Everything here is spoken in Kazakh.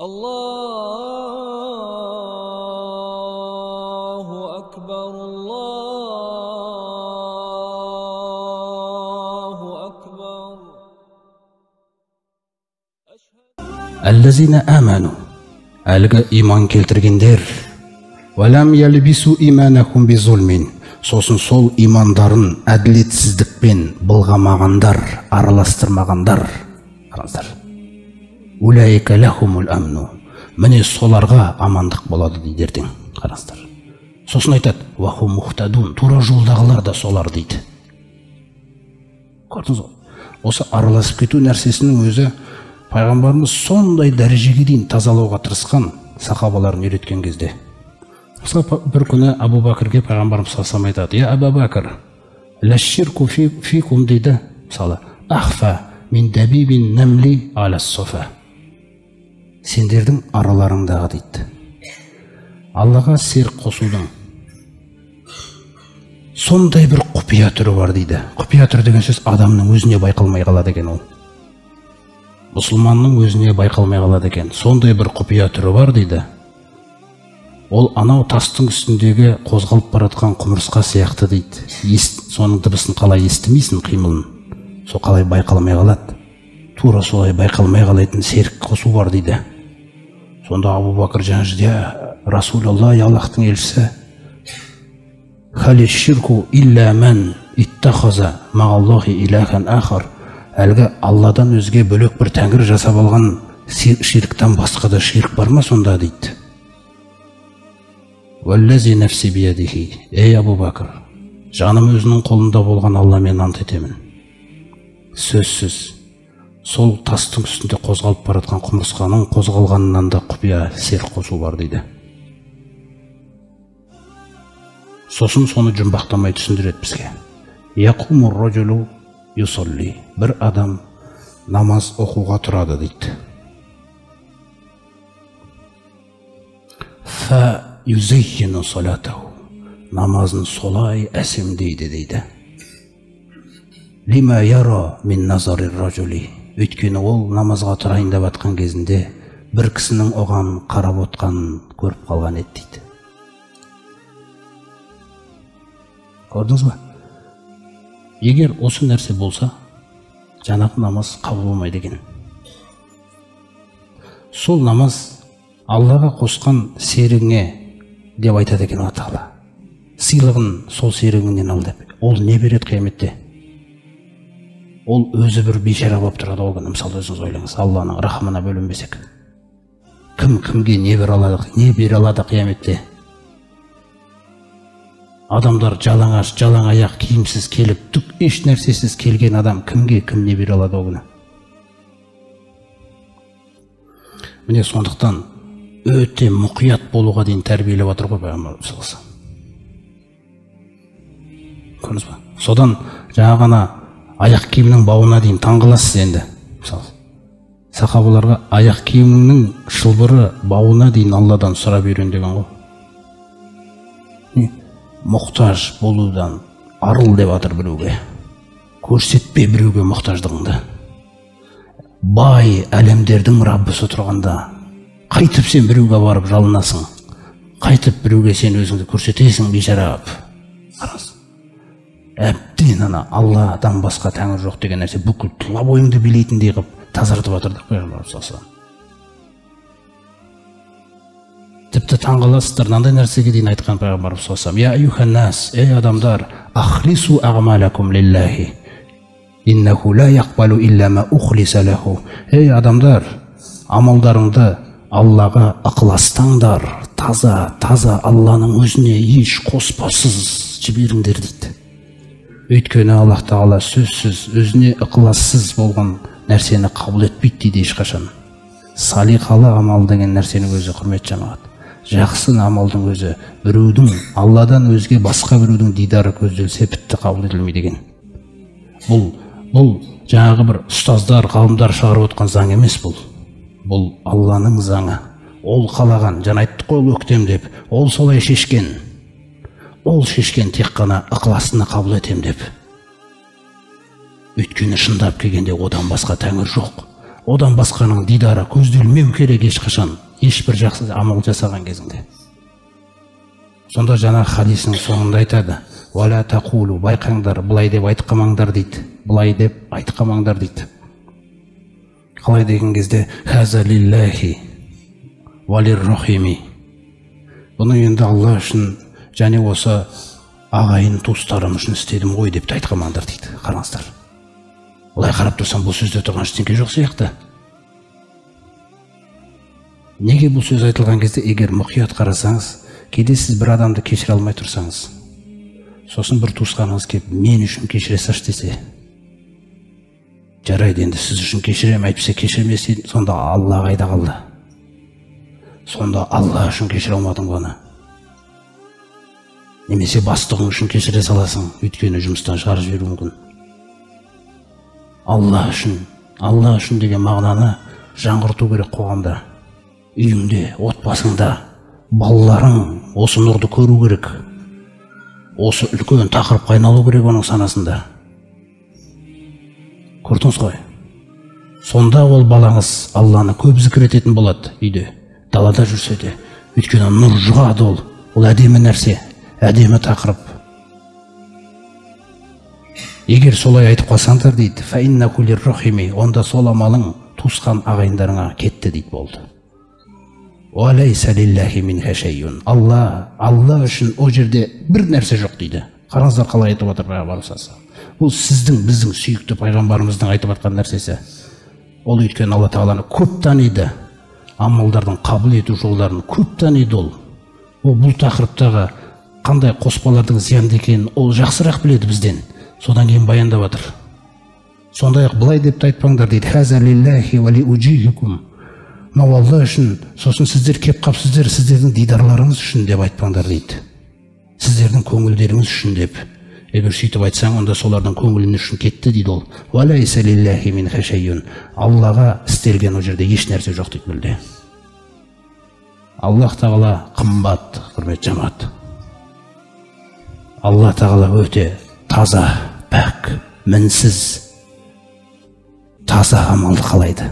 Allahu akbar, Allahu akbar. Allazina amanu, әлгі иман келтіргендер, валам ялбису иманахум бизулмин, сосын сол имандарын әділетсіздікпен былғамағандар, араластырмағандар. Қараңыздар. Улайка лахумул амну, міне соларға амандық болады дейді ертең. Қараңыздар. Сосын айтады, вахум мухтадун, тура жолдағылар да солар дейді. Көрдіңіз ғой? Осы араласып кету нәрсесінің өзі пайғамбарымыз сондай дәрежеге дейін тазалауға тырысқан сахабаларын үйреткен кезде. Мысалы бір күні Абу Бәкірге пайғамбарымыз салсам айтады, я Абу Бәкір, ләшширку фикум дейді. Мысалы, ахфа мин дабибин намли алас софа. Сендердің араларыңдағы дейді. Аллаға серік қосудың сондай бір құпия түрі бар дейді. Құпия түрі деген сөз адамның өзіне байқалмай қалады екен ол. Мұсылманның өзіне байқалмай қалады екен. Сондай бір құпия түрі бар дейді. Ол анау тастың үстіндегі қозғалып баратқан құмырсқа сияқты дейді. Соның дыбысын қалай естімейсің, қимылын. Сол қалай байқалмай қалады. Тура солай байқалмай қалайтын серік қосу бар дейді. Сонда Абу Бәкір жаңа Расулалла, Аллахтың елшісі, хали ширку илля ман иттахаза мағаллахи илахан ахар, әлгі Алладан өзге бөлек бір тәңір жасап алған ширктан басқа да ширк бар ма сонда дейді. Валлази нафси биядихи, ей Абу Бәкір, жаным өзінің қолында болған Алламен ант етемін. Сөзсіз, сол тастың үстінде қозғалып баратқан құмырсқаның қозғалғанынан да құпия серік қосу бар дейді. Сосын соны жұмбақтамай түсіндіреді бізге. Яқумур раджулу юсалли, бір адам намаз оқуға тұрады дейді. Фа юзайхину салатаху, намазын солай әсемдейді дейді. Лима яра мин назарир раджули, өйткені ол намазға тұрайын деп атқан кезінде бір кісінің оған қарап отқанын көріп қалған еді дейді. Көрдіңіз ба? Егер осы нәрсе болса, жаңағы намаз қабыл болмайды екен. Сол намаз Аллаға қосқан серігіңе деп айтады екен Алла Тағала. Сыйлығын сол серігіңнен ал деп. Ол не береді қияметте? Ол өзі бір бейшара болып тұрады ол күні. Мысалы өзіңіз ойлаңыз, Алланың рахымына бөлінбесек. Кім кімге не бере алады қияметте? Адамдар жалаңаш, жалаң аяқ киімсіз келіп, түк еш нәрсесіз келген адам кімге кім не бере алады ол күні? Міне сондықтан өте мұқият болуға дейін тәрбиелеп отыр ғой пайғамбарымыз саллаллаху алейхи вассалам. Көрдіңіз ба? Содан жаңа ғана аяқ киімнің бауына дейін таңғаласыз енді. Мысалы, сахабаларға аяқ киімінің шылбыры бауына дейін Алладан сұрап үйрен деген ғой. Мұқтаж болудан арыл деп атыр біреуге. Көрсетпе біреуге мұқтаждығыңды. Бай әлемдердің Раббысы тұрғанда қайтып сен біреуге барып жалынасың. Қайтып біреуге сен өзіңді көрсетесің бейшара. Қараңыз. Әбден ана Алладан басқа тәңір жоқ деген нәрсе бүкіл тұла бойыңды билейтіндей қылып тазартып жатырдық пайғамбарымыз саллаллаху алейхи вассалам. Тіпті таңғаласыздар, мынандай нәрсеге дейін айтқан пайғамбарымыз саллаллаху алейхи вассалам, я аюханнас, ей адамдар, ахлису аъмалакум лиллахи, иннаху ла яқбалу илля ма ухлиса лаху. Ей адамдар, амалдарыңды Аллаға ықыластаңдар, таза Алланың өзіне еш қоспасыз жіберіңдер дейді. Өйткені Аллах Тағала сөзсіз, өзіне ықылассыз болған нәрсені қабыл етпейді дейді ешқашан. Салиқалы амал деген нәрсенің өзі, құрметті жамағат, жақсы амалдың өзі біреудің Алладан өзге басқа біреудің дидары көзделсе бітті, қабыл етілмейді деген. Бұл жаңағы бір ұстаздар, ғалымдар шығарып отқан заң емес бұл. Бұл Алланың заңы. Ол қалаған, жаңа айттық қой, ол өктем деп. Ол солай шешкен. Ол шешкен тек қана ықыласына қабыл етем деп. Өйткені шындап келгенде одан басқа тәңір жоқ. одан басқаның дидары көзделмеу керек ешқашан, ешбір жақсы амал жасаған кезіңде. Сонда жаңа хадисінің соңында айтады: «Вала тақулу», байқаңдар, былай деп айтқамаңдар дейді. Былай деп айтқамаңдар дейді. Қалай деген кезде: «Хаза лиллахи валир-рахими». Бұны енді Алла үшін және осы ағайын туыстарым үшін істедім ғой деп айтқамаңдар дейді. Қараңыздар. Олай қарап тұрсам, бұл сөзде тұрған ештеңе жоқ сияқты. Неге бұл сөз айтылған кезде, егер мұқият қарасаңыз, кейде сіз бір адамды кешіре алмай тұрсаңыз, сосын бір туысқаныңыз келіп, мен үшін кешіре салшы десе, жарайды, енді сіз үшін кешірем, әйтпесе кешірмесе, сонда Алла қайда қалды? Сонда Алла үшін кешіре алмадың ғана. Немесе бастығың үшін кешіре саласың, өйткені жұмыстан шығарып жіберуі мүмкін. Алла үшін деген мағынаны жаңғырту керек қоғамда. Үйіңде, отбасыңда, балаларың осы нұрды көру керек. Осы үлкен тақырыпқа айналу керек оның санасында. Көрдіңіз ғой? Сонда ол балаңыз Алланы көп зікір ететін болады үйде, далада жүрсе де. Өйткені нұр жұғады ол. Ол әдемі нәрсе, әдемі тақырып. Егер солай айтып қалсаңдар дейді, «Фаиннаку лир-рахими», онда сол амалың туысқан ағайындарыңа кетті дейді болды. «Уалайса лиллахи минха шайюн». Алла үшін о жерде бір нәрсе жоқ дейді. Қараңыздар қалай айтып отыр пайғамбар саллаллаху алейхи ва саллям. Бұл біздің сүйікті пайғамбарымыздың айтып жатқан нәрсесі. Ол өйткені Алла тағаланы көп таниды. Амалдардың қабыл ету жолдарын көп таниды ол. Бұл тақырыптағы қандай қоспалардың зиянды екенін ол жақсырақ біледі бізден. Содан кейін баяндап жатыр. Сондай-ақ былай деп айтпаңдар дейді: «Хаза лиллахи ва ли уджихикум». Мынау Алла үшін, сосын сіздер кеп қапсыздар, сіздердің дидарларыңыз үшін деп айтпаңдар дейді. Сіздердің көңілдеріңіз үшін деп. Егер сөйтіп айтсаң, онда солардың көңілін үшін кетті дейді ол. «Уалайса лиллахи минха шайюн». Аллаға істелген о жерде еш нәрсе жоқ дейді мүлде. Аллах тағала қымбат, құрметті жамаат. Алла тағала өте таза, пәк, мінсіз, таза амалды қалайды.